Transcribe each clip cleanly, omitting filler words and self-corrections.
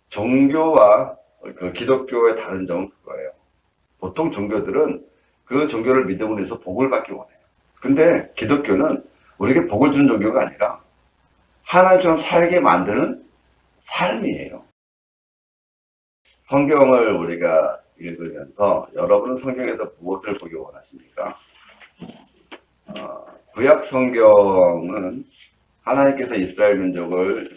종교와 그 기독교의 다른 점은 그거예요. 보통 종교들은 그 종교를 믿음으로 해서 복을 받기 원해요. 근데 기독교는 우리에게 복을 주는 종교가 아니라 하나님처럼 살게 만드는 삶이에요. 성경을 우리가 읽으면서 여러분은 성경에서 무엇을 보기 원하십니까? 구약 성경은 하나님께서 이스라엘 민족을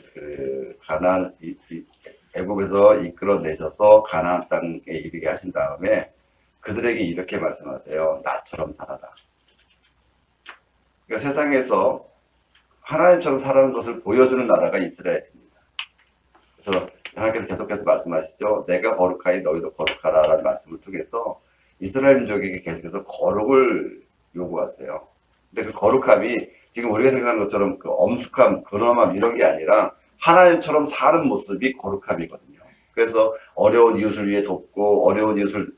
애굽에서 이끌어내셔서 가나안 땅에 이르게 하신 다음에 그들에게 이렇게 말씀하세요. 나처럼 살아라. 그러니까 세상에서 하나님처럼 살아가는 것을 보여주는 나라가 이스라엘입니다. 그래서 하나님께서 계속해서 말씀하시죠. 내가 거룩하니 너희도 거룩하라 라는 말씀을 통해서 이스라엘 민족에게 계속해서 거룩을 요구하세요. 근데 그 거룩함이 지금 우리가 생각하는 것처럼 그 엄숙함, 근엄함 이런 게 아니라 하나님처럼 사는 모습이 거룩함이거든요. 그래서 어려운 이웃을 위해 돕고 어려운 이웃을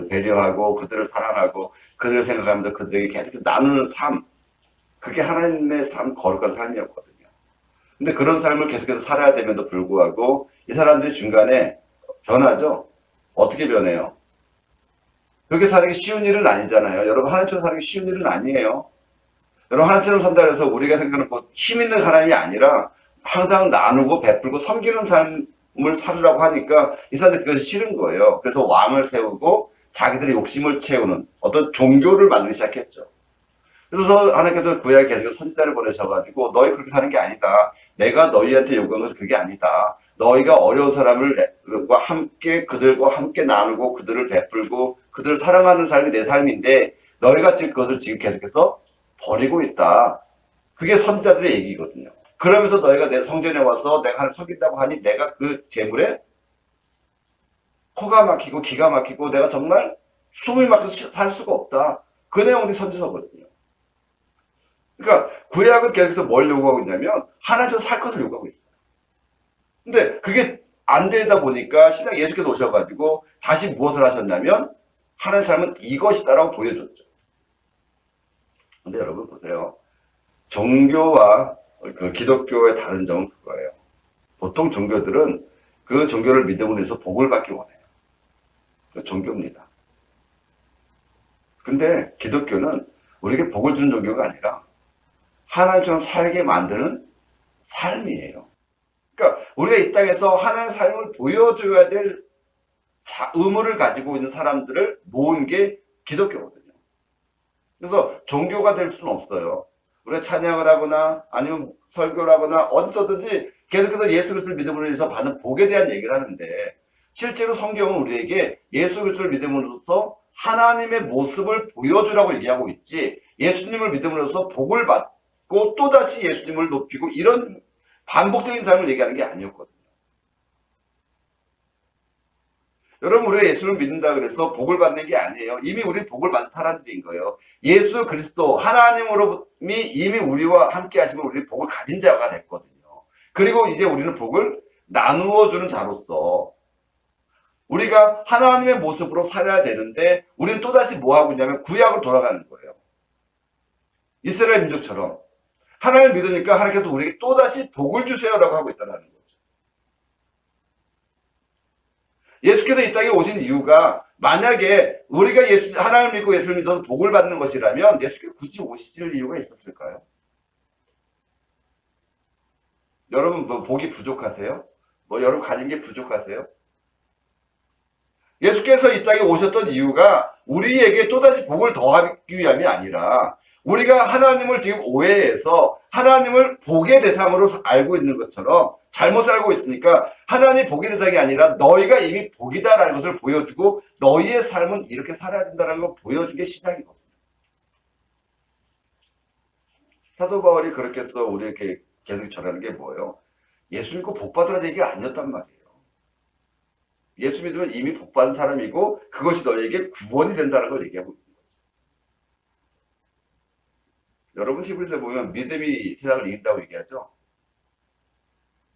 배려하고 그들을 사랑하고 그들을 생각하면서 그들에게 계속 나누는 삶, 그게 하나님의 삶, 거룩한 삶이었거든요. 근데 그런 삶을 계속해서 살아야 됨에도 불구하고 이 사람들이 중간에 변하죠. 어떻게 변해요? 그렇게 사는 게 쉬운 일은 아니잖아요. 여러분, 하나님처럼 사는 게 쉬운 일은 아니에요. 여러분, 하나님처럼 산다 해서 우리가 생각하는 힘 있는 사람이 아니라 항상 나누고 베풀고 섬기는 삶을 살으라고 하니까 이 사람들이 그것이 싫은 거예요. 그래서 왕을 세우고 자기들의 욕심을 채우는 어떤 종교를 만들기 시작했죠. 그래서 하나님께서 구약에 계속 선지자를 보내셔가지고 너희 그렇게 사는 게 아니다. 내가 너희한테 요구한 것은 그게 아니다. 너희가 어려운 사람과 함께 그들과 함께 나누고 그들을 베풀고 그들을 사랑하는 삶이 내 삶인데 너희가 지금 그것을 지금 계속해서 버리고 있다. 그게 선지자들의 얘기거든요. 그러면서 너희가 내 성전에 와서 내가 하나님 섬긴다고 하니 내가 그 재물에 코가 막히고 기가 막히고 내가 정말 숨이 막혀서 살 수가 없다. 그 내용이 선지서거든요. 그러니까 구약은 계속해서 뭘 요구하고 있냐면 하나님께서 살 것을 요구하고 있어요. 근데 그게 안 되다 보니까 신약 예수께서 오셔가지고 다시 무엇을 하셨냐면 하나님의 삶은 이것이다라고 보여줬죠. 근데 여러분 보세요. 종교와 그 기독교의 다른 점은 그거예요. 보통 종교들은 그 종교를 믿음으로 해서 복을 받기 원해요. 그 종교입니다. 근데 기독교는 우리에게 복을 주는 종교가 아니라 하나님처럼 살게 만드는 삶이에요. 그러니까 우리가 이 땅에서 하나님의 삶을 보여줘야 될 의무를 가지고 있는 사람들을 모은 게 기독교거든요. 그래서 종교가 될 수는 없어요. 우리가 찬양을 하거나 아니면 설교를 하거나 어디서든지 계속해서 예수 그리스도를 믿음으로 인해서 받는 복에 대한 얘기를 하는데 실제로 성경은 우리에게 예수 그리스도를 믿음으로써 하나님의 모습을 보여주라고 얘기하고 있지 예수님을 믿음으로써 복을 받고 또다시 예수님을 높이고 이런 반복적인 삶을 얘기하는 게 아니었거든요. 여러분 우리가 예수를 믿는다 그래서 복을 받는 게 아니에요. 이미 우리 복을 받은 사람들인 거예요. 예수 그리스도 하나님으로 이미 우리와 함께 하시면 우리 복을 가진 자가 됐거든요. 그리고 이제 우리는 복을 나누어 주는 자로서 우리가 하나님의 모습으로 살아야 되는데 우리는 또다시 뭐 하고 있냐면 구약으로 돌아가는 거예요. 이스라엘 민족처럼 하나님을 믿으니까 하나님께서 우리에게 또다시 복을 주세요라고 하고 있다는 거죠. 예수께서 이 땅에 오신 이유가 만약에 우리가 하나님을 믿고 예수를 믿어서 복을 받는 것이라면 예수께서 굳이 오실 이유가 있었을까요? 여러분 뭐 복이 부족하세요? 뭐 여러분 가진 게 부족하세요? 예수께서 이 땅에 오셨던 이유가 우리에게 또다시 복을 더하기 위함이 아니라 우리가 하나님을 지금 오해해서 하나님을 복의 대상으로 알고 있는 것처럼 잘못 알고 있으니까 하나님 복의 대상이 아니라 너희가 이미 복이다라는 것을 보여주고 너희의 삶은 이렇게 살아야 된다는 걸 보여준 게 신약이거든요. 사도 바울이 그렇게 해서 우리에게 계속 전하는 게 뭐예요? 예수 믿고 복 받으라는 얘기가 아니었단 말이에요. 예수 믿으면 이미 복 받은 사람이고 그것이 너희에게 구원이 된다는 걸 얘기하고 있는 거죠. 여러분 히브리서에 보면 믿음이 세상을 이긴다고 얘기하죠.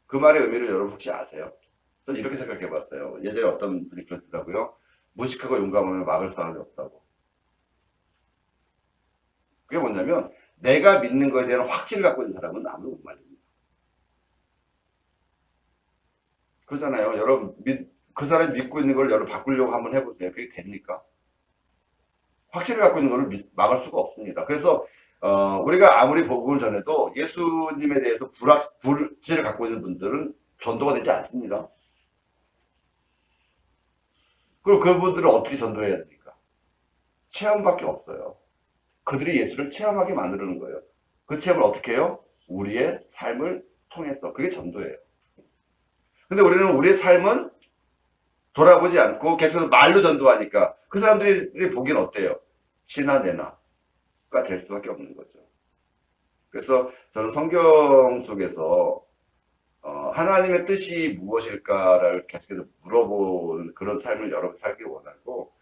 그 말의 의미를 여러분 혹시 아세요? 저는 이렇게 생각해 봤어요. 예전에 어떤 분이 그러시더라고요. 무식하고 용감하면 막을 사람이 없다고. 그게 뭐냐면 내가 믿는 거에 대한 확신을 갖고 있는 사람은 아무도 못 말립니다. 그러잖아요. 그 사람이 믿고 있는 걸 여러분 바꾸려고 한번 해보세요. 그게 됩니까? 확신을 갖고 있는 걸 막을 수가 없습니다. 그래서 우리가 아무리 복음을 전해도 예수님에 대해서 불신을 갖고 있는 분들은 전도가 되지 않습니다. 그리고 그분들을 어떻게 전도해야 됩니까? 체험밖에 없어요. 그들이 예수를 체험하게 만드는 거예요. 그 체험을 어떻게 해요? 우리의 삶을 통해서. 그게 전도예요. 근데 우리는 우리의 삶은 돌아보지 않고 계속해서 말로 전도하니까 그 사람들이 보기엔 어때요? 지나 내나가 될 수밖에 없는 거죠. 그래서 저는 성경 속에서 하나님의 뜻이 무엇일까를 계속해서 물어보는 그런 삶을 여러분 살기 원하고,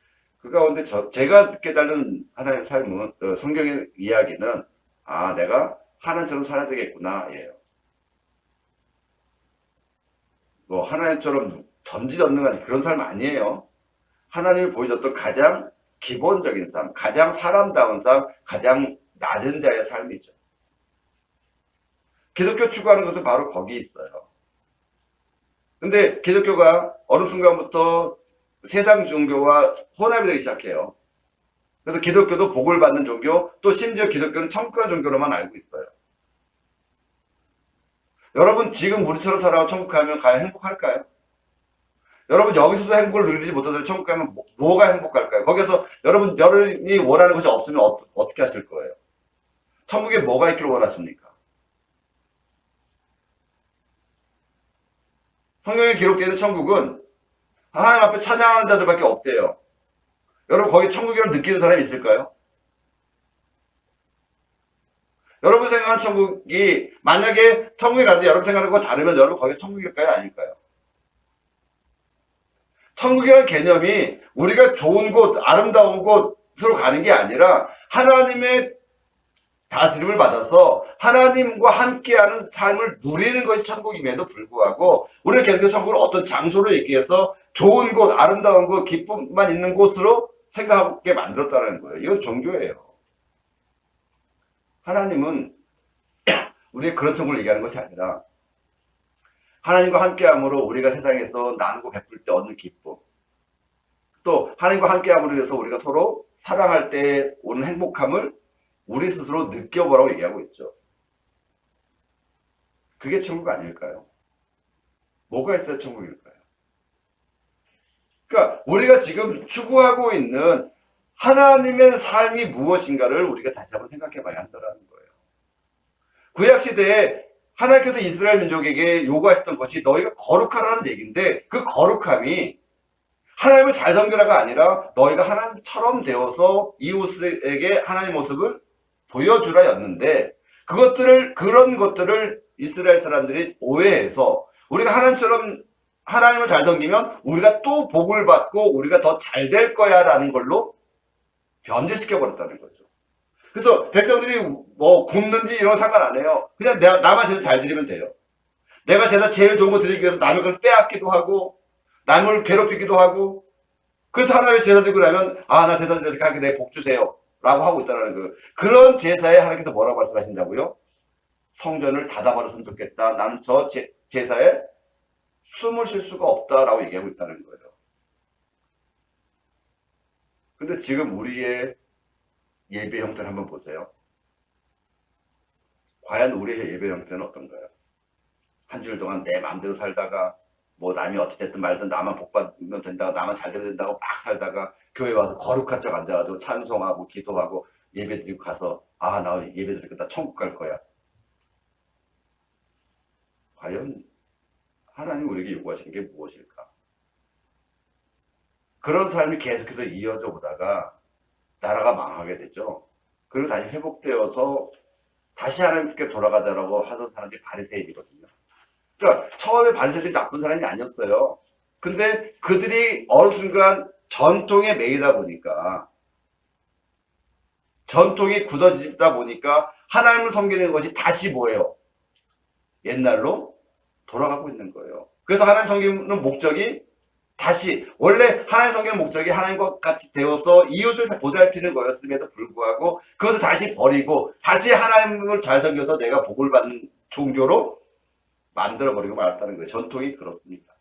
그 가운데 제가 깨달은 하나님의 삶은, 성경의 이야기는, 아, 내가 하나님처럼 살아야 되겠구나, 예요. 뭐, 하나님처럼 전지전능한 그런 삶 아니에요. 하나님이 보여줬던 가장 기본적인 삶, 가장 사람다운 삶, 가장 낮은 자의 삶이죠. 기독교 추구하는 것은 바로 거기 있어요. 근데 기독교가 어느 순간부터 세상 종교와 혼합이 되기 시작해요. 그래서 기독교도 복을 받는 종교, 또 심지어 기독교는 천국 가는 종교로만 알고 있어요. 여러분 지금 우리처럼 살아가 천국 가면 과연 행복할까요? 여러분 여기서도 행복을 누리지 못하더라도 천국 가면 뭐가 행복할까요? 거기서 여러분이 원하는 것이 없으면 어떻게 하실 거예요? 천국에 뭐가 있기를 원하십니까? 성경에 기록되어 있는 천국은 하나님 앞에 찬양하는 자들밖에 없대요. 여러분 거기 천국이라고 느끼는 사람이 있을까요? 여러분 생각하는 천국이, 만약에 천국에 가는데 여러분 생각하는 거 다르면 여러분 거기 천국일까요? 아닐까요? 천국이라는 개념이 우리가 좋은 곳, 아름다운 곳으로 가는 게 아니라 하나님의 다스림을 받아서 하나님과 함께하는 삶을 누리는 것이 천국임에도 불구하고 우리는 계속 천국을 어떤 장소로 얘기해서 좋은 곳, 아름다운 곳, 기쁨만 있는 곳으로 생각하게 만들었다는 거예요. 이건 종교예요. 하나님은 우리의 그런 천국을 얘기하는 것이 아니라 하나님과 함께함으로 우리가 세상에서 나누고 베풀 때 얻는 기쁨, 또 하나님과 함께함으로 해서 우리가 서로 사랑할 때 오는 행복함을 우리 스스로 느껴보라고 얘기하고 있죠. 그게 천국 아닐까요? 뭐가 있어야 천국일까요? 그러니까 우리가 지금 추구하고 있는 하나님의 삶이 무엇인가를 우리가 다시 한번 생각해 봐야 한다는 거예요. 구약시대에 하나님께서 이스라엘 민족에게 요구했던 것이 너희가 거룩하라는 얘기인데, 그 거룩함이 하나님을 잘 섬기라가 아니라 너희가 하나님처럼 되어서 이웃에게 하나님의 모습을 보여주라 였는데, 그런 것들을 이스라엘 사람들이 오해해서 우리가 하나님을 잘 섬기면 우리가 또 복을 받고 우리가 더 잘 될 거야 라는 걸로 변질시켜 버렸다는 거죠. 그래서 백성들이 뭐 굶는지 이런 거 상관 안 해요. 그냥 나만 제사 잘 드리면 돼요. 내가 제사 제일 좋은 거 드리기 위해서 남의 걸 빼앗기도 하고 남을 괴롭히기도 하고, 그래서 하나님의 제사 드리고 나면 나 제사 드려서 내 복 주세요 라고 하고 있다는 거예요. 그런 제사에 하나님께서 뭐라고 말씀하신다고요? 성전을 닫아버렸으면 좋겠다. 나는 저 제사에 숨을 쉴 수가 없다라고 얘기하고 있다는 거예요. 근데 지금 우리의 예배 형태를 한번 보세요. 과연 우리의 예배 형태는 어떤가요? 한 주일 동안 내 마음대로 살다가 뭐 남이 어찌됐든 말든 나만 복 받으면 된다고, 나만 잘 되면 된다고 막 살다가 교회 와서 거룩한 척 앉아가지고 찬송하고 기도하고 예배 드리고 가서 나 예배 드리고 나 천국 갈 거야. 과연 하나님 우리에게 요구하시는 게 무엇일까? 그런 삶이 계속해서 이어져 오다가 나라가 망하게 되죠. 그리고 다시 회복되어서 다시 하나님께 돌아가자라고 하던 사람들이 바리새인이거든요. 그러니까 처음에 바리새인들이 나쁜 사람이 아니었어요. 근데 그들이 어느 순간 전통에 매이다 보니까, 전통이 굳어지다 보니까 하나님을 섬기는 것이 다시 뭐예요? 옛날로 돌아가고 있는 거예요. 그래서 하나님 섬기는 목적이 다시, 원래 하나님 섬기는 목적이 하나님과 같이 되어서 이웃을 보살피는 거였음에도 불구하고 그것을 다시 버리고 다시 하나님을 잘 섬겨서 내가 복을 받는 종교로 만들어버리고 말았다는 거예요. 전통이 그렇습니다.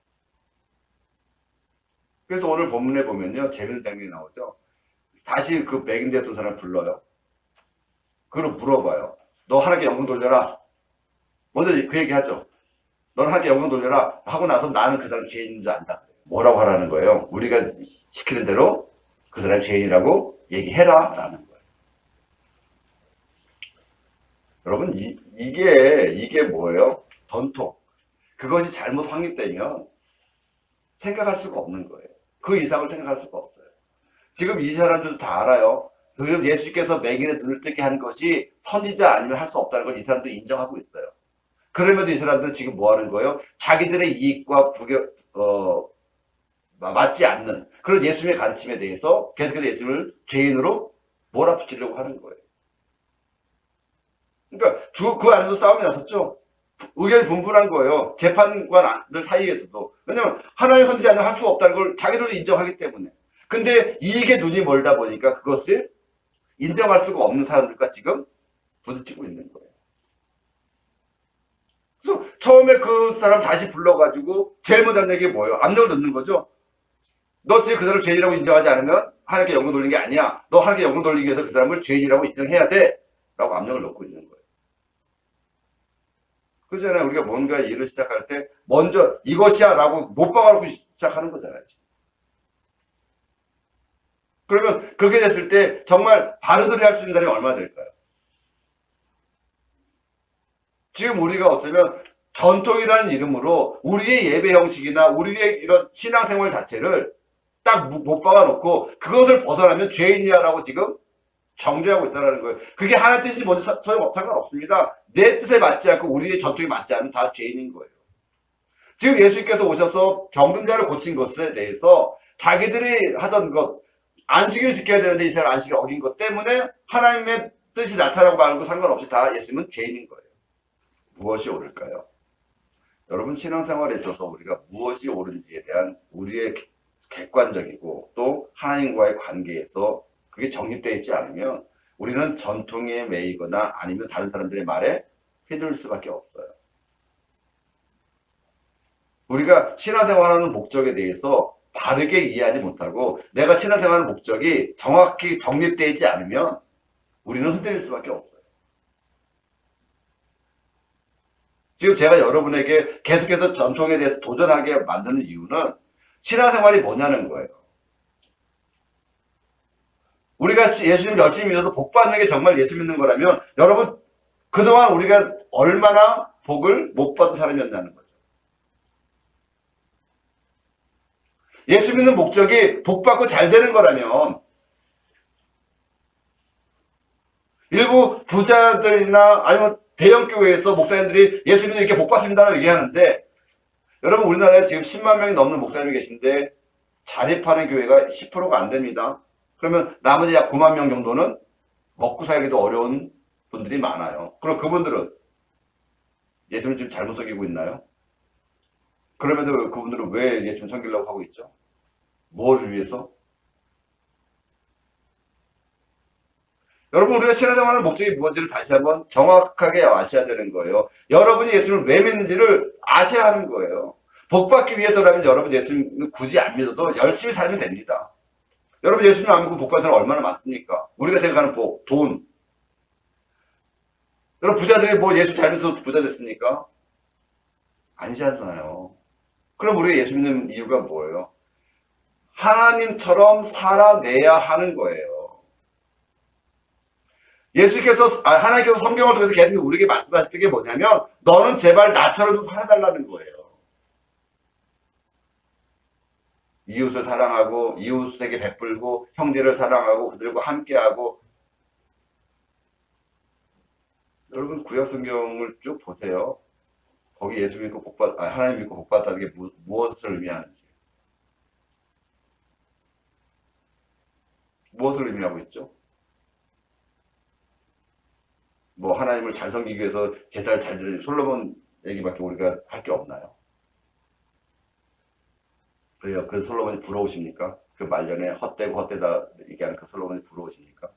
그래서 오늘 본문에 보면요, 재밌는 장면이 나오죠. 다시 그 백인되었던 사람을 불러요. 그걸 물어봐요. 너 하나님께 영광 돌려라. 먼저 그 얘기 하죠. 너는 하나님께 영광 돌려라. 하고 나서 나는 그 사람 죄인인 줄 안다. 뭐라고 하라는 거예요? 우리가 시키는 대로 그 사람이 죄인이라고 얘기해라. 라는 거예요. 여러분, 이게 뭐예요? 전통. 그것이 잘못 확립되면 생각할 수가 없는 거예요. 그 이상을 생각할 수가 없어요. 지금 이 사람들도 다 알아요. 지금 예수께서 맹인의 눈을 뜨게 한 것이 선지자 아니면 할 수 없다는 걸 이 사람도 인정하고 있어요. 그럼에도 이 사람들은 지금 뭐 하는 거예요? 자기들의 이익과 맞지 않는 그런 예수님의 가르침에 대해서 계속해서 예수님을 죄인으로 몰아붙이려고 하는 거예요. 그러니까 그 안에서 싸움이 났었죠. 의견이 분분한 거예요. 재판관들 사이에서도. 왜냐면 하나의 선지자 아니면 할 수 없다는 걸 자기들도 인정하기 때문에. 근데 이익에 눈이 멀다 보니까 그것을 인정할 수가 없는 사람들과 지금 부딪히고 있는 거예요. 그래서 처음에 그 사람 다시 불러가지고 제일 먼저 하는 게 뭐예요? 압력을 넣는 거죠. 너 지금 그 사람을 죄인이라고 인정하지 않으면 하나님께 영광 돌리는 게 아니야. 너 하나님께 영광 돌리기 위해서 그 사람을 죄인이라고 인정해야 돼. 라고 압력을 넣고 있는 거예요. 그렇잖아요. 우리가 뭔가 일을 시작할 때 먼저 이것이야 라고 못 박아놓고 시작하는 거잖아요. 그러면 그렇게 됐을 때 정말 바른 소리 할 수 있는 사람이 얼마나 될까요? 지금 우리가 어쩌면 전통이라는 이름으로 우리의 예배 형식이나 우리의 이런 신앙생활 자체를 딱 못 박아놓고 그것을 벗어나면 죄인이야라고 지금 정죄하고 있다는 거예요. 그게 하나님 뜻인지 뭔지 상관없습니다. 내 뜻에 맞지 않고 우리의 전통에 맞지 않으면 다 죄인인 거예요. 지금 예수님께서 오셔서 병든 자를 고친 것에 대해서 자기들이 하던 것, 안식일 지켜야 되는데 이 사람 안식일 어긴 것 때문에 하나님의 뜻이 나타나고 말고 상관없이 다 예수님은 죄인인 거예요. 무엇이 옳을까요? 여러분 신앙생활에 있어서 우리가 무엇이 옳은지에 대한 우리의 객관적이고 또 하나님과의 관계에서 그게 정립되어 있지 않으면 우리는 전통에 매이거나 아니면 다른 사람들의 말에 휘둘릴 수밖에 없어요. 우리가 신앙생활하는 목적에 대해서 바르게 이해하지 못하고 내가 신앙생활하는 목적이 정확히 정립되어 있지 않으면 우리는 흔들릴 수밖에 없어요. 지금 제가 여러분에게 계속해서 전통에 대해서 도전하게 만드는 이유는 신앙생활이 뭐냐는 거예요. 우리가 예수님 열심히 믿어서 복 받는 게 정말 예수 믿는 거라면 여러분 그동안 우리가 얼마나 복을 못 받은 사람이었냐는 거죠. 예수 믿는 목적이 복 받고 잘 되는 거라면 일부 부자들이나 아니면 대형 교회에서 목사님들이 예수 믿는 이렇게 복 받습니다라고 얘기하는데 여러분 우리나라에 지금 10만 명이 넘는 목사님이 계신데 자립하는 교회가 10%가 안 됩니다. 그러면 나머지 약 9만 명 정도는 먹고 살기도 어려운 분들이 많아요. 그럼 그분들은 예수님 지금 잘못 섬기고 있나요? 그럼에도 그분들은 왜 예수님 섬기려고 하고 있죠? 무엇을 위해서? 여러분 우리가 신앙생활하는 목적이 무엇인지를 다시 한번 정확하게 아셔야 되는 거예요. 여러분이 예수님을 왜 믿는지를 아셔야 하는 거예요. 복받기 위해서라면 여러분 예수님을 굳이 안 믿어도 열심히 살면 됩니다. 여러분 예수님 안 믿고 복 받는 사람 얼마나 많습니까? 우리가 생각하는 복, 돈. 여러분 부자들이 뭐 예수 잘 믿어서 부자 됐습니까? 아니잖아요. 그럼 우리가 예수 믿는 이유가 뭐예요? 하나님처럼 살아내야 하는 거예요. 하나님께서 성경을 통해서 계속 우리에게 말씀하실 게 뭐냐면 너는 제발 나처럼 좀 살아달라는 거예요. 이웃을 사랑하고 이웃에게 베풀고 형제를 사랑하고 그들과 함께하고. 여러분 구약 성경을 쭉 보세요. 거기 예수 믿고 하나님 믿고 복받다는 게 무엇을 의미하는지, 무엇을 의미하고 있죠? 뭐 하나님을 잘 섬기기 위해서 제사를 잘 드리는 솔로몬 얘기밖에 우리가 할 게 없나요? 그래요. 그 솔로몬이 부러우십니까? 그 말년에 헛되고 헛되다 얘기하는 그 솔로몬이 부러우십니까?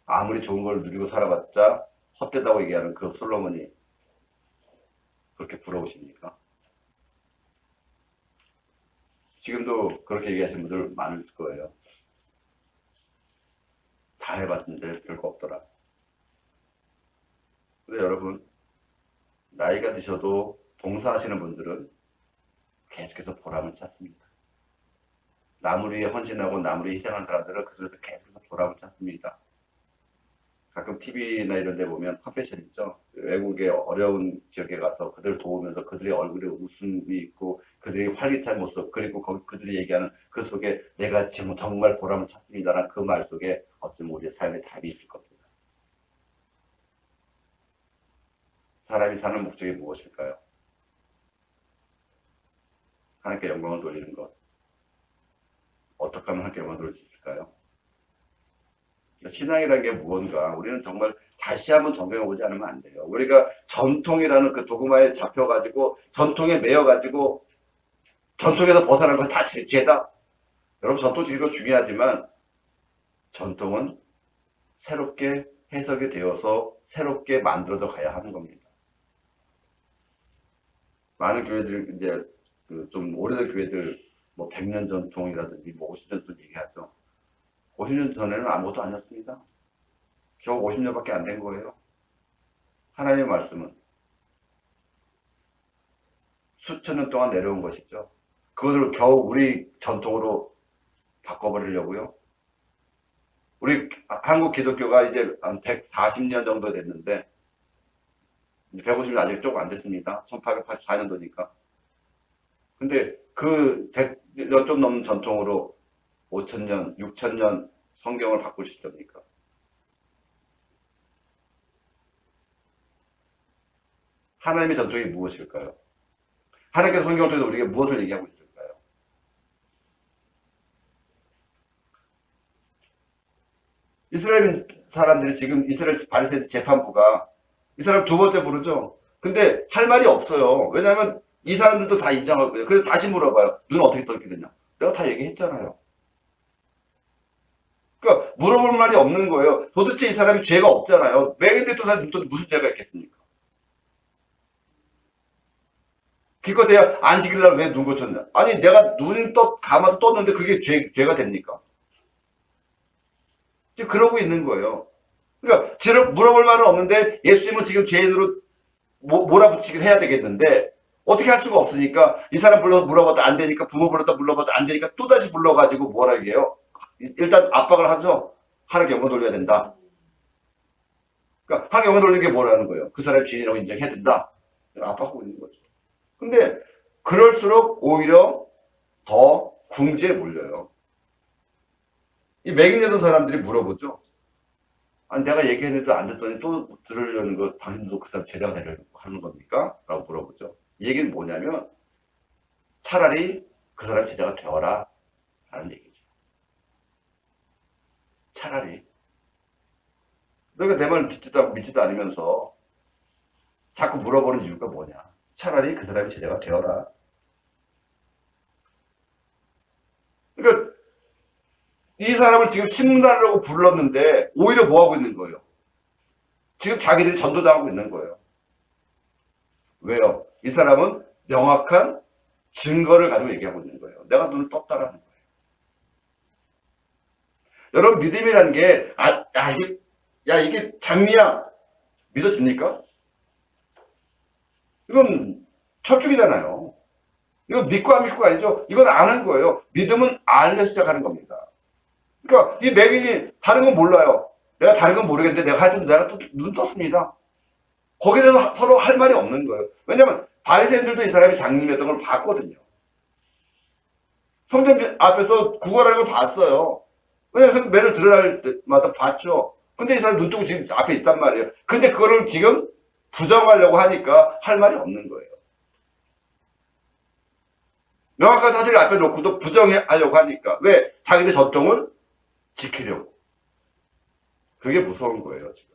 아무리 좋은 걸 누리고 살아봤자 헛되다고 얘기하는 그 솔로몬이 그렇게 부러우십니까? 지금도 그렇게 얘기하시는 분들 많을 거예요. 다 해봤는데 별거 없더라. 근데 여러분, 나이가 드셔도 봉사하시는 분들은 계속해서 보람을 찾습니다. 남을 위해 헌신하고 남을 위해 희생한 사람들은 그 속에서 계속해서 보람을 찾습니다. 가끔 TV나 이런 데 보면 컴패션 있죠. 외국의 어려운 지역에 가서 그들 도우면서 그들의 얼굴에 웃음이 있고 그들의 활기찬 모습, 그리고 거기 그들이 얘기하는 그 속에 내가 지금 정말 보람을 찾습니다라는 그 말 속에 어쩌면 우리의 삶에 답이 있을 겁니다. 사람이 사는 목적이 무엇일까요? 하나님께 영광을 돌리는 것. 어떻게 하면 하나님께 영광을 돌릴 수 있을까요? 신앙이라는 게 무언가 우리는 정말 다시 한번 점검해 보지 않으면 안 돼요. 우리가 전통이라는 그 도구마에 잡혀가지고 전통에 매여가지고 전통에서 벗어난 건 다 죄다. 여러분 전통 지키고 중요하지만 전통은 새롭게 해석이 되어서 새롭게 만들어져 가야 하는 겁니다. 많은 교회들 이제 그 좀 오래된 교회들 뭐 100년 전통이라든지 뭐 50년 전통 얘기하죠. 50년 전에는 아무것도 아니었습니다. 겨우 50년밖에 안 된 거예요. 하나님의 말씀은 수천 년 동안 내려온 것이죠. 그것을 겨우 우리 전통으로 바꿔버리려고요. 우리 한국 기독교가 이제 한 140년 정도 됐는데 150년 아직 조금 안 됐습니다. 1884년도니까. 근데 그 100년 좀 넘는 전통으로 5천년, 6천년 성경을 바꾸실 겁니까? 하나님의 전통이 무엇일까요? 하나님께서 성경을 통해서 우리에게 무엇을 얘기하고 있을까요? 이스라엘 사람들이 지금 이스라엘 바리새인 재판부가 이 사람 두 번째 부르죠. 근데 할 말이 없어요. 왜냐하면 이 사람들도 다 인정하고요. 그래서 다시 물어봐요. 눈은 어떻게 떠게 되냐? 내가 다 얘기했잖아요. 그러니까 물어볼 말이 없는 거예요. 도대체 이 사람이 죄가 없잖아요. 매인데 또 사람 또 무슨 죄가 있겠습니까? 기껏해야 안식일 날 왜 눈 고쳤냐? 아니 내가 눈 감아서 떴는데 그게 죄가 됩니까? 지금 그러고 있는 거예요. 그러니까 물어볼 말은 없는데 예수님은 지금 죄인으로 몰아붙이긴 해야 되겠는데 어떻게 할 수가 없으니까 이 사람 불러서 물어봐도 안 되니까 부모 불렀다 물어봐도 안 되니까 또다시 불러가지고 뭐라 얘기해요? 일단 압박을 하죠. 하나님께 영광 돌려야 된다. 그러니까 하나님께 영광 돌리는 게 뭐라는 거예요? 그 사람이 죄인이라고 인정해야 된다. 압박하고 있는 거죠. 근데 그럴수록 오히려 더 궁지에 몰려요. 이 맹인되던 사람들이 물어보죠. 아니, 내가 얘기했는데도 안 듣더니 또 들으려는 거, 당신도 그 사람 제자가 되려고 하는 겁니까? 라고 물어보죠. 이 얘기는 뭐냐면, 차라리 그 사람 제자가 되어라. 라는 얘기죠. 차라리. 그러니까 내 말 믿지도 않으면서 자꾸 물어보는 이유가 뭐냐. 차라리 그 사람이 제자가 되어라. 그러니까 이 사람을 지금 신문하려고 불렀는데 오히려 뭐하고 있는 거예요? 지금 자기들이 전도당하고 있는 거예요. 왜요? 이 사람은 명확한 증거를 가지고 얘기하고 있는 거예요. 내가 눈을 떴다라는 거예요. 여러분 믿음이라는 게 이게 장미야 믿어집니까? 이건 철쭉이잖아요. 이건 믿고 안 믿고 아니죠. 이건 아는 거예요. 믿음은 알려 시작하는 겁니다. 그러니까 이 맹인이 다른 건 몰라요. 내가 다른 건 모르겠는데 하여튼 내가 또 눈 떴습니다. 거기에 대해서 서로 할 말이 없는 거예요. 왜냐면 바리새인들도 이 사람이 장님이었던 걸 봤거든요. 성전 앞에서 구걸하는 걸 봤어요. 왜냐면 매를 들어갈 때마다 봤죠. 근데 이 사람이 눈 뜨고 지금 앞에 있단 말이에요. 근데 그거를 지금 부정하려고 하니까 할 말이 없는 거예요. 명확한 사실을 앞에 놓고도 부정하려고 하니까. 왜? 자기들 전통을 지키려고. 그게 무서운 거예요, 지금.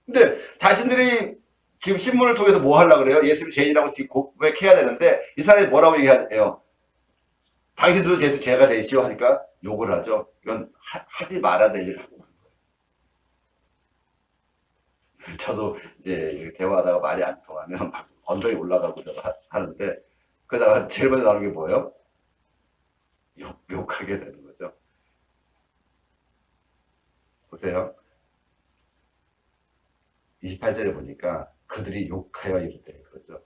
근데 자신들이 지금 신문을 통해서 뭐 하려고 그래요? 예수님 죄인이라고 지금 고백해야 되는데 이 사람이 뭐라고 얘기해요? 당신들도 예수 죄가 되시오 하니까 욕을 하죠. 이건 하지 말아야 될 일을 하고 있는 거예요. 저도 이제 대화하다가 말이 안 통하면 막 언덕에 올라가고 하는데 그러다가 제일 먼저 나오는 게 뭐예요? 욕하게 되는 거죠. 보세요. 28절에 보니까 그들이 욕하여 이르되 그러죠.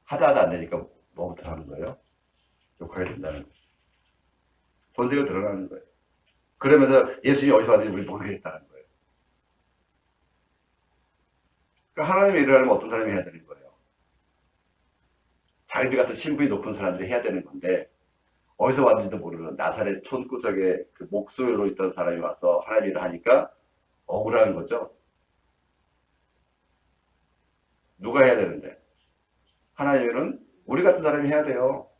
하다 안 되니까 뭐부터 하는 거예요? 욕하게 된다는 거예요. 본색을 드러나는 거예요. 그러면서 예수님이 어디서 왔는지 우리 모르겠다는 거예요. 그러니까 하나님의 일을 하려면 어떤 사람이 해야 되는 거예요? 자기들 같은 신분이 높은 사람들이 해야 되는 건데 어디서 왔는지도 모르는 나사렛 촌구석에 그 목소리로 있던 사람이 와서 하나님 일을 하니까 억울한 거죠. 누가 해야 되는데? 하나님은 우리 같은 사람이 해야 돼요.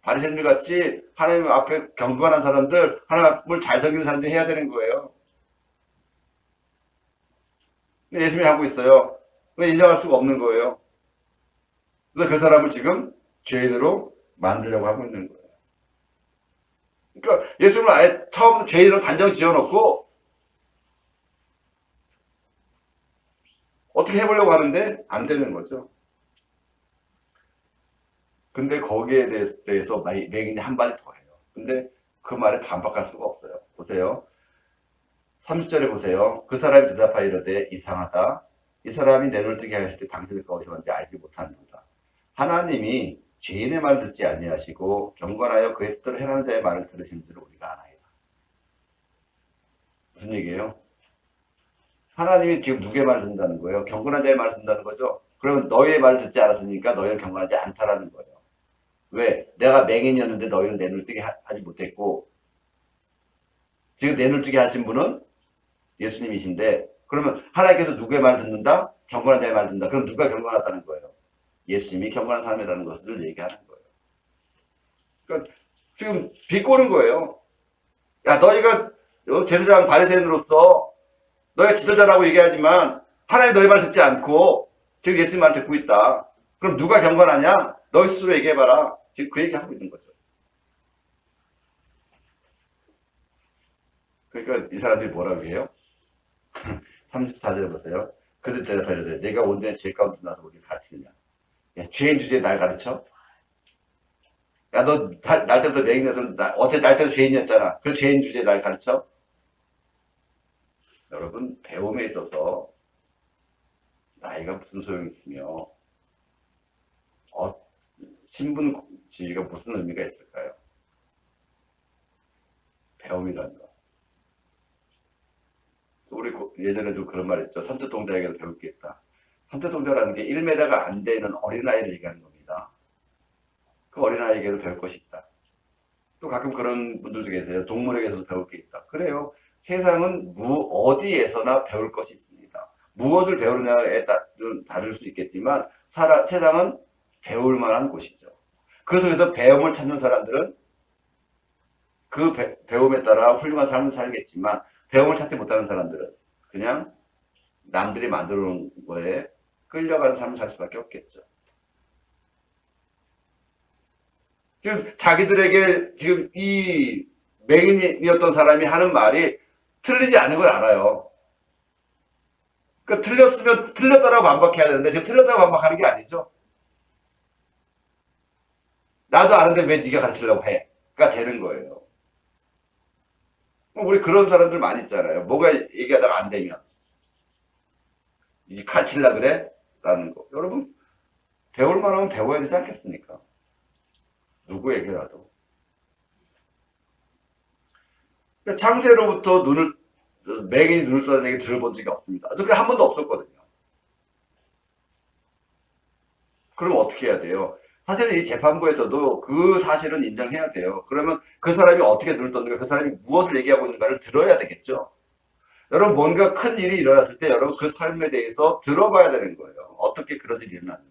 바리새인들 같이 하나님 앞에 경건한 사람들, 하나님을 잘 섬기는 사람들이 해야 되는 거예요. 예수님이 하고 있어요. 인정할 수가 없는 거예요. 그래서 그 사람을 지금 죄인으로 만들려고 하고 있는 거예요. 그러니까 예수님을 아예 처음부터 죄인으로 단정 지어놓고 어떻게 해보려고 하는데 안 되는 거죠. 근데 거기에 대해서 맹인이 한 마디 더 해요. 근데 그 말에 반박할 수가 없어요. 보세요. 30절에 보세요. 그 사람이 대답하여 이르되 이상하다. 이 사람이 내 눈을 뜨게 하였을 때 당신의 어디서 왔는지 알지 못하는도다. 하나님이 죄인의 말을 듣지 아니하시고 경건하여 그의 뜻대로 행하는 자의 말을 들으시는 줄 우리가 아나이다. 무슨 얘기예요? 하나님이 지금 누구의 말을 듣는다는 거예요? 경건한 자의 말을 듣는다는 거죠. 그러면 너희의 말을 듣지 않았으니까 너희는 경건하지 않다라는 거예요. 왜? 내가 맹인이었는데 너희는 내 눈을 뜨게 하지 못했고 지금 내 눈을 뜨게 하신 분은 예수님이신데 그러면 하나님께서 누구의 말을 듣는다? 경건한 자의 말을 듣는다. 그럼 누가 경건하다는 거예요? 예수님이 경건한 사람이라는 것을 얘기하는 거예요. 그러니까 지금 비꼬는 거예요. 야 너희가 제사장 바리새인으로서 너희가 지도자라고 얘기하지만 하나님 너희 말 듣지 않고 지금 예수님 말 듣고 있다. 그럼 누가 경건하냐? 너희 스스로 얘기해봐라. 지금 그 얘기하고 있는 거죠. 그러니까 이 사람들이 뭐라고 해요? 34절에 보세요. 그들 대답하려되 내가 온전히 죄 가운데 나서 우리를 가르치느냐. 야, 죄인 주제에 날 가르쳐? 야, 너 날 때부터 맹인에서 어제 날 때도 죄인이었잖아. 그 죄인 주제에 날 가르쳐? 여러분 배움에 있어서 나이가 무슨 소용이 있으며 신분 지위가 무슨 의미가 있을까요? 배움이라는 거. 우리 예전에도 그런 말 했죠. 삼두동자에게도 배울 게 있다. 삼두동자라는 게 1m가 안 되는 어린아이를 얘기하는 겁니다. 그 어린아이에게도 배울 것이 있다. 또 가끔 그런 분들도 계세요. 동물에게서도 배울 게 있다. 그래요. 세상은 어디에서나 배울 것이 있습니다. 무엇을 배우느냐에 다를 수 있겠지만 세상은 배울 만한 곳이죠. 그 속에서 배움을 찾는 사람들은 그 배움에 따라 훌륭한 삶을 살겠지만 배움을 찾지 못하는 사람들은 그냥 남들이 만들어 놓은 거에 끌려가는 삶을 살 수밖에 없겠죠. 지금 자기들에게 지금 이 맹인이었던 사람이 하는 말이 틀리지 않은 걸 알아요. 그러니까 틀렸으면 틀렸다라고 반박해야 되는데 지금 틀렸다고 반박하는 게 아니죠. 나도 아는데 왜 네가 가르치려고 해? 가 되는 거예요. 우리 그런 사람들 많이 있잖아요. 뭐가 얘기하다가 안 되면 가르치려고 그래? 라는 거. 여러분 배울 만하면 배워야 되지 않겠습니까? 누구에게라도. 그러니까 창세로부터 맹인이 눈을 떠는 얘기 들어본 적이 없습니다. 그게 한 번도 없었거든요. 그럼 어떻게 해야 돼요? 사실은 이 재판부에서도 그 사실은 인정해야 돼요. 그러면 그 사람이 어떻게 눈을 떴는가, 그 사람이 무엇을 얘기하고 있는가를 들어야 되겠죠. 여러분 뭔가 큰 일이 일어났을 때 여러분 그 삶에 대해서 들어봐야 되는 거예요. 어떻게 그런 일이 일어났는지.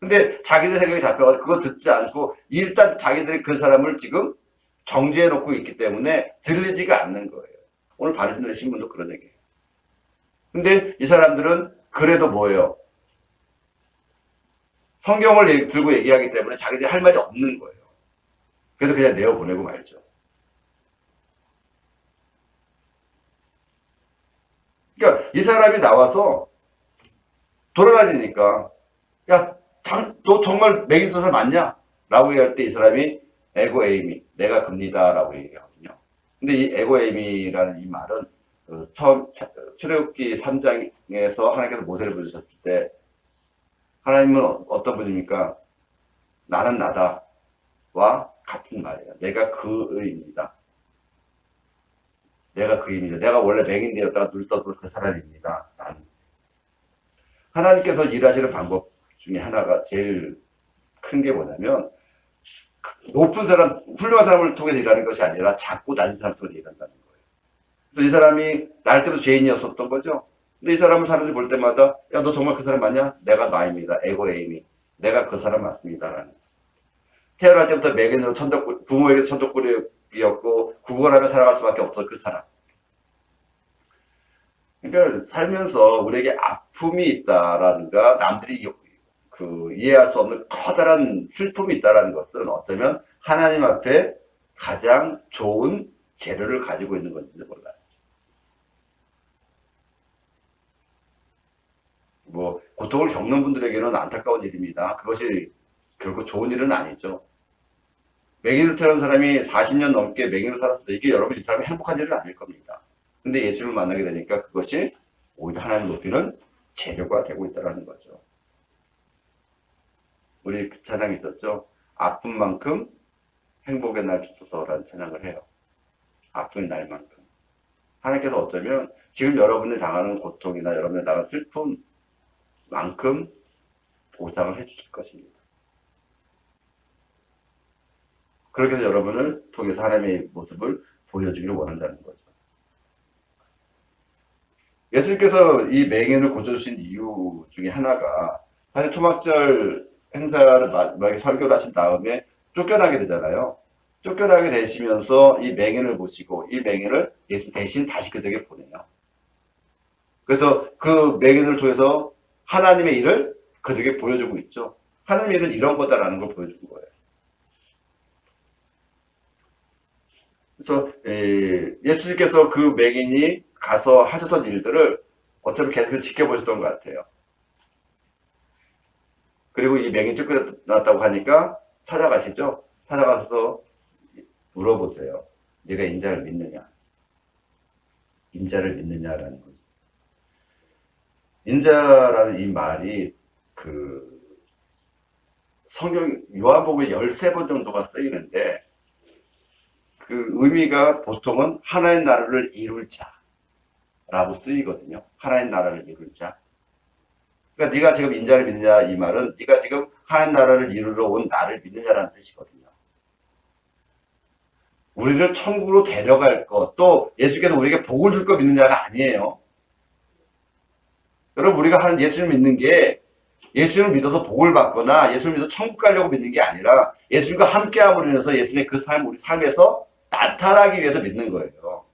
근데 자기들 생각이 잡혀가지고 그거 듣지 않고 일단 자기들이 그 사람을 지금 정지해 놓고 있기 때문에 들리지가 않는 거예요. 오늘 바리새인들 신문도 그런 얘기예요. 근데 이 사람들은 그래도 뭐예요? 성경을 들고 얘기하기 때문에 자기들이 할 말이 없는 거예요. 그래서 그냥 내어보내고 말죠. 그러니까 이 사람이 나와서 돌아다니니까, 야, 너 정말 맥인도사 맞냐? 라고 얘기할 때 이 사람이 에고 에이미, 내가 겁니다. 라고 얘기하거든요. 근데 이 에고 에이미라는 이 말은 처음 출애굽기 3장에서 하나님께서 모세를 부르셨을 때 하나님은 어떤 분입니까? 나는 나다와 같은 말이에요. 내가 그의입니다. 내가 그입니다. 내가 원래 맹인되었다가 눈 떠도 그 사람입니다. 나는. 하나님께서 일하시는 방법 중에 하나가 제일 큰 게 뭐냐면 높은 사람, 훌륭한 사람을 통해서 일하는 것이 아니라 작고 낮은 사람을 통해서 일한다는 거예요. 그래서 이 사람이 날 때도 죄인이었었던 거죠. 근데 이 사람을 사람들이 볼 때마다 야, 너 정말 그 사람 맞냐? 내가 나입니다. 에고 에이미. 내가 그 사람 맞습니다라는 거죠. 태어날 때부터 맹인으로 부모에게 천덕꾸리였고 구걸하며 살아갈 수밖에 없어 그 사람. 그러니까 살면서 우리에게 아픔이 있다라는가 남들이 이해할 수 없는 커다란 슬픔이 있다는 것은 어쩌면 하나님 앞에 가장 좋은 재료를 가지고 있는 건지도 몰라요. 뭐 고통을 겪는 분들에게는 안타까운 일입니다. 그것이 결코 좋은 일은 아니죠. 맹인으로 태어난 사람이 40년 넘게 맹인으로 살았을 때 이게 여러분 이 사람이 행복한 일은 아닐 겁니다. 근데 예수를 만나게 되니까 그것이 오히려 하나님 높이는 재료가 되고 있다는 거죠. 우리 그 찬양이 있었죠. 아픈 만큼 행복의 날 주소서라는 찬양을 해요. 아픈 날만큼. 하나님께서 어쩌면 지금 여러분이 당하는 고통이나 여러분이 당하는 슬픔만큼 보상을 해주실 것입니다. 그렇게 해서 여러분을 통해서 하나님의 모습을 보여주기를 원한다는 거죠. 예수님께서 이 맹인을 고쳐주신 이유 중에 하나가 사실 초막절 행사를 마지막에 설교를 하신 다음에 쫓겨나게 되잖아요. 쫓겨나게 되시면서 이 맹인을 보시고 이 맹인을 예수 대신 다시 그들에게 보내요. 그래서 그 맹인을 통해서 하나님의 일을 그들에게 보여주고 있죠. 하나님의 일은 이런 거다라는 걸 보여주는 거예요. 그래서 예수님께서 그 맹인이 가서 하셨던 일들을 어차피 계속 지켜보셨던 것 같아요. 그리고 이 맹인 쫓겨났다고 하니까 찾아가시죠. 찾아가서 물어보세요. 네가 인자를 믿느냐? 인자를 믿느냐라는 거죠. 인자라는 이 말이 그 성경 요한복음에 13번 정도가 쓰이는데 그 의미가 보통은 하나의 나라를 이룰 자라고 쓰이거든요. 하나의 나라를 이룰 자. 그러니까 네가 지금 인자를 믿느냐 이 말은 네가 지금 하나의 나라를 이루러 온 나를 믿느냐라는 뜻이거든요. 우리를 천국으로 데려갈 것, 또 예수께서 우리에게 복을 줄 거 믿느냐가 아니에요. 여러분 우리가 하는 예수를 믿는 게 예수를 믿어서 복을 받거나 예수를 믿어서 천국 가려고 믿는 게 아니라 예수님과 함께함으로 인해서 예수님의 그 삶, 우리 삶에서 나타나기 위해서 믿는 거예요.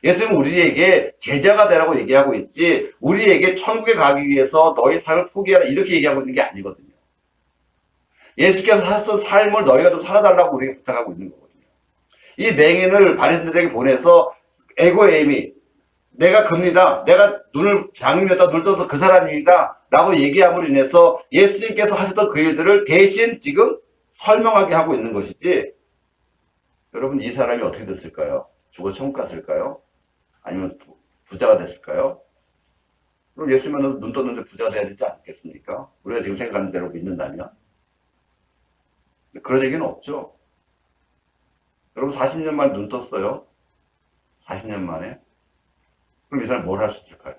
예수님은 우리에게 제자가 되라고 얘기하고 있지 우리에게 천국에 가기 위해서 너의 삶을 포기하라 이렇게 얘기하고 있는 게 아니거든요. 예수께서 사셨던 삶을 너희가 좀 살아달라고 우리에게 부탁하고 있는 거거든요. 이 맹인을 바리새인들에게 보내서 에고에임이 내가 겁니다. 내가 눈을 장님이었다 눈을 떠서 그 사람입니다. 라고 얘기함으로 인해서 예수님께서 하셨던 그 일들을 대신 지금 설명하게 하고 있는 것이지 여러분 이 사람이 어떻게 됐을까요? 죽어 천국 갔을까요? 아니면 부자가 됐을까요? 그럼 예수님은 눈 떴는데 부자가 돼야 되지 않겠습니까? 우리가 지금 생각하는 대로 믿는다면 그런 얘기는 없죠. 여러분 40년 만에 눈 떴어요. 40년 만에. 그럼 이 사람 뭘 할 수 있을까요?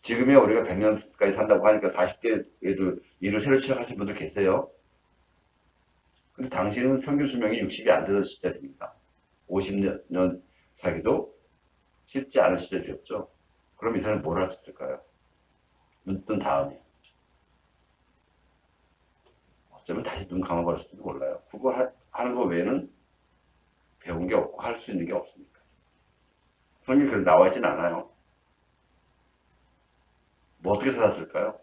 지금이야 우리가 100년까지 산다고 하니까 40대에도 일을 새로 시작하신 분들 계세요. 근데 당신은 평균 수명이 60이 안 되던 시절입니다. 50년 살기도 쉽지 않은 시절이었죠. 그럼 이 사람이 뭘 할 수 있을까요? 눈 뜬 다음에. 어쩌면 다시 눈 감아버렸을지도 몰라요. 그거 하는 거 외에는 배운 게 없고 할 수 있는 게 없으니까. 성경이 그렇게 나와 있진 않아요. 뭐 어떻게 살았을까요?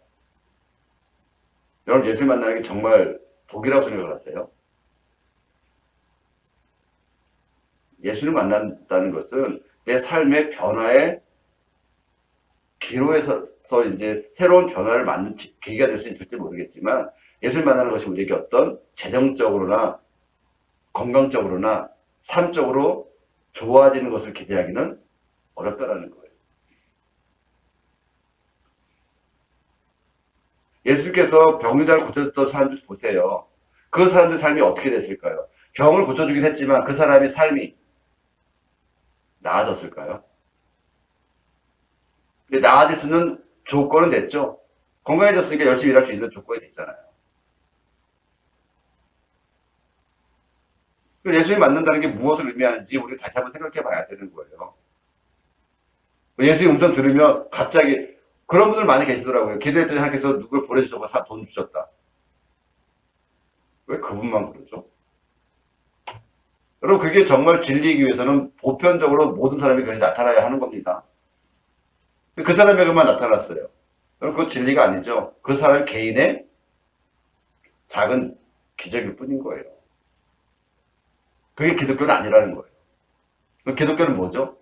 여러분 예수를 만나는 게 정말 복이라고 생각을 하세요? 예수를 만난다는 것은 내 삶의 변화의 기로에서 이제 새로운 변화를 맞는 계기가 될 수 있을지 모르겠지만 예수를 만나는 것이 우리에게 어떤 재정적으로나 건강적으로나 삶적으로 좋아지는 것을 기대하기는 어렵다라는 거예요. 예수께서 병자를 고쳐줬던 사람들 보세요. 그 사람들 삶이 어떻게 됐을까요? 병을 고쳐주긴 했지만 그 사람의 삶이 나아졌을까요? 근데 나아질 수 있는 조건은 됐죠. 건강해졌으니까 열심히 일할 수 있는 조건이 됐잖아요. 예수님 만난다는 게 무엇을 의미하는지 우리 다시 한번 생각해 봐야 되는 거예요. 예수님 음성 들으면 갑자기 그런 분들 많이 계시더라고요. 기도했더니 하나님께서 누굴 보내주셔서 돈 주셨다. 왜 그분만 그러죠? 여러분 그게 정말 진리이기 위해서는 보편적으로 모든 사람이 그렇게 나타나야 하는 겁니다. 그 사람에게만 나타났어요. 여러분 그거 진리가 아니죠. 그 사람 개인의 작은 기적일 뿐인 거예요. 그게 기독교는 아니라는 거예요. 기독교는 뭐죠?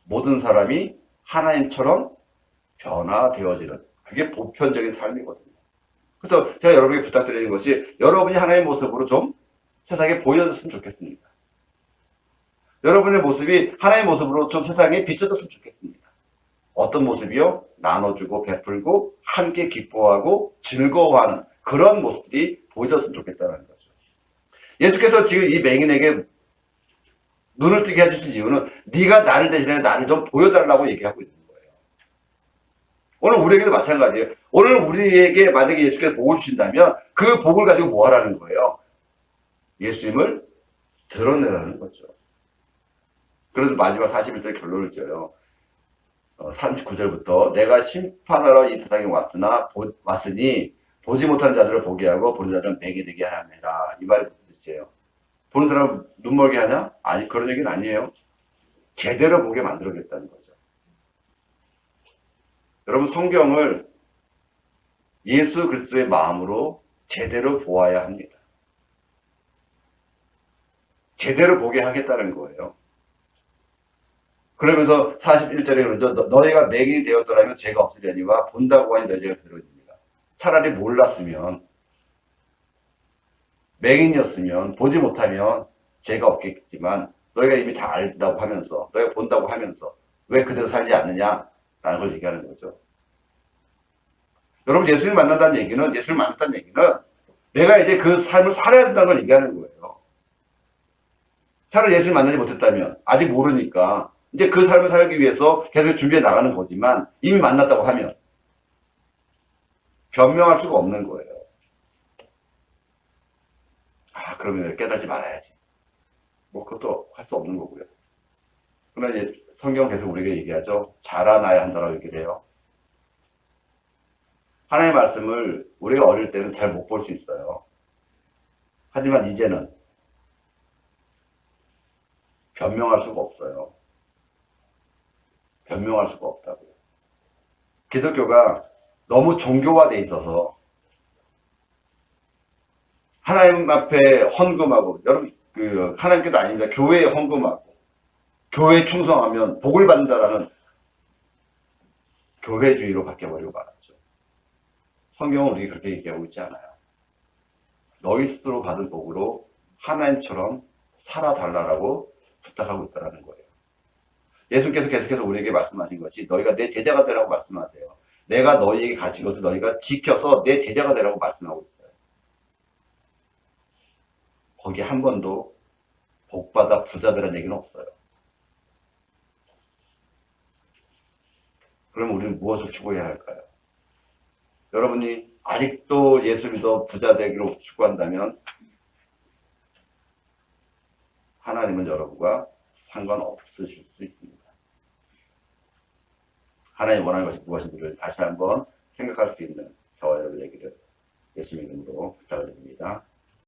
모든 사람이 하나님처럼 변화되어지는 그게 보편적인 삶이거든요. 그래서 제가 여러분에게 부탁드리는 것이 여러분이 하나님의 모습으로 좀 세상에 보여줬으면 좋겠습니다. 여러분의 모습이 하나님의 모습으로 좀 세상에 비춰졌으면 좋겠습니다. 어떤 모습이요? 나눠주고 베풀고 함께 기뻐하고 즐거워하는 그런 모습들이 보여줬으면 좋겠다는 거죠. 예수께서 지금 이 맹인에게 눈을 뜨게 해주신 이유는 네가 나를 대신해 나를 좀 보여달라고 얘기하고 있는 거예요. 오늘 우리에게도 마찬가지예요. 오늘 우리에게 만약에 예수께서 복을 주신다면 그 복을 가지고 뭐 하라는 거예요? 예수님을 드러내라는 거죠. 그래서 마지막 41절 결론을 지어요. 39절부터 내가 심판하러 이 세상에 왔으니 보지 못하는 자들을 보게 하고 보는 자들은 맹이 되게 하라. 이 말이 무슨 뜻이에요? 보는 사람 눈멀게 하냐? 아니 그런 얘기는 아니에요. 제대로 보게 만들어겠다는 거죠. 여러분 성경을 예수 그리스도의 마음으로 제대로 보아야 합니다. 제대로 보게 하겠다는 거예요. 그러면서 41절에 그러죠. 너희가 맹인이 되었더라면 죄가 없으려니와 본다고 하니 너희 죄가 들어집니다. 차라리 몰랐으면 맹인이었으면 보지 못하면 죄가 없겠지만 너희가 이미 다 알다고 하면서 너희가 본다고 하면서 왜 그대로 살지 않느냐라는 걸 얘기하는 거죠. 여러분 예수를 만난다는 얘기는 내가 이제 그 삶을 살아야 된다는 걸 얘기하는 거예요. 차라리 예수를 만나지 못했다면 아직 모르니까 이제 그 삶을 살기 위해서 계속 준비해 나가는 거지만 이미 만났다고 하면 변명할 수가 없는 거예요. 그러면 깨달지 말아야지. 뭐 그것도 할 수 없는 거고요. 그러나 이제 성경 계속 우리에게 얘기하죠. 자라나야 한다라고 얘기를 해요. 하나님의 말씀을 우리가 어릴 때는 잘 못 볼 수 있어요. 하지만 이제는 변명할 수가 없어요. 변명할 수가 없다고요. 기독교가 너무 종교화돼 있어서 하나님 앞에 헌금하고 여러분 하나님께도 아닙니다. 교회에 헌금하고 교회에 충성하면 복을 받는다라는 교회주의로 바뀌어버리고 말았죠. 성경은 우리가 그렇게 얘기하고 있지 않아요. 너희 스스로 받은 복으로 하나님처럼 살아달라고 부탁하고 있다는 거예요. 예수께서 계속해서 우리에게 말씀하신 것이 너희가 내 제자가 되라고 말씀하세요. 내가 너희에게 가르친 것을 너희가 지켜서 내 제자가 되라고 말씀하고 있어요. 거기 한 번도 복받아 부자되라는 얘기는 없어요. 그럼 우리는 무엇을 추구해야 할까요? 여러분이 아직도 예수 믿어 부자 되기로 추구한다면 하나님은 여러분과 상관없으실 수 있습니다. 하나님이 원하는 것이 무엇인지를 다시 한번 생각할 수 있는 저와 여러분에게를 예수님 이름으로 부탁을 드립니다.